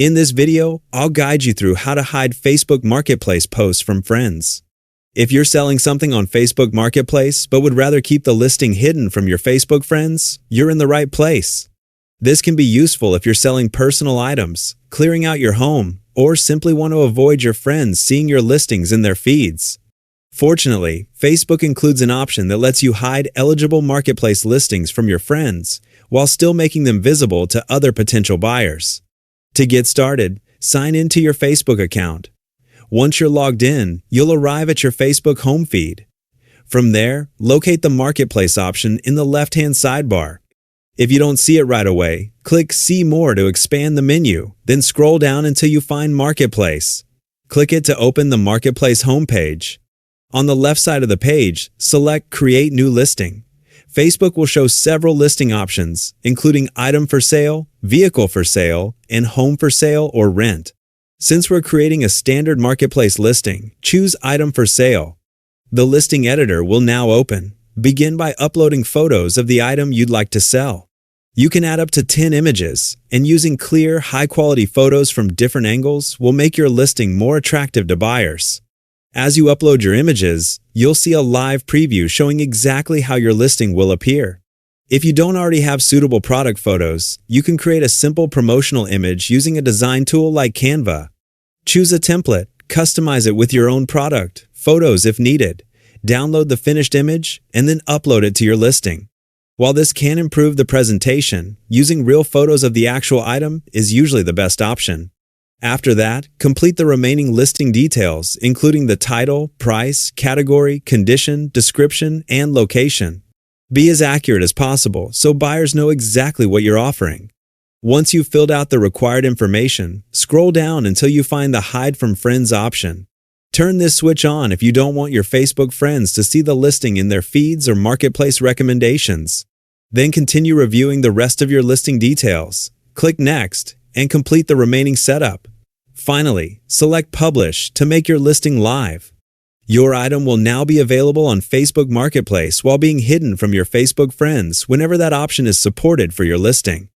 In this video, I'll guide you through how to hide Facebook Marketplace posts from friends. If you're selling something on Facebook Marketplace but would rather keep the listing hidden from your Facebook friends, you're in the right place. This can be useful if you're selling personal items, clearing out your home, or simply want to avoid your friends seeing your listings in their feeds. Fortunately, Facebook includes an option that lets you hide eligible marketplace listings from your friends while still making them visible to other potential buyers. To get started, sign into your Facebook account. Once you're logged in, you'll arrive at your Facebook home feed. From there, locate the Marketplace option in the left-hand sidebar. If you don't see it right away, click See More to expand the menu, then scroll down until you find Marketplace. Click it to open the Marketplace homepage. On the left side of the page, select Create New Listing. Facebook will show several listing options, including Item for Sale, Vehicle for Sale, and Home for Sale or Rent. Since we're creating a standard marketplace listing, choose Item for Sale. The listing editor will now open. Begin by uploading photos of the item you'd like to sell. You can add up to 10 images, and using clear, high-quality photos from different angles will make your listing more attractive to buyers. As you upload your images, you'll see a live preview showing exactly how your listing will appear. If you don't already have suitable product photos, you can create a simple promotional image using a design tool like Canva. Choose a template, customize it with your own product, photos if needed, download the finished image, and then upload it to your listing. While this can improve the presentation, using real photos of the actual item is usually the best option. After that, complete the remaining listing details, including the title, price, category, condition, description, and location. Be as accurate as possible so buyers know exactly what you're offering. Once you've filled out the required information, scroll down until you find the Hide from Friends option. Turn this switch on if you don't want your Facebook friends to see the listing in their feeds or marketplace recommendations. Then continue reviewing the rest of your listing details. Click Next and complete the remaining setup. Finally, select Publish to make your listing live. Your item will now be available on Facebook Marketplace while being hidden from your Facebook friends whenever that option is supported for your listing.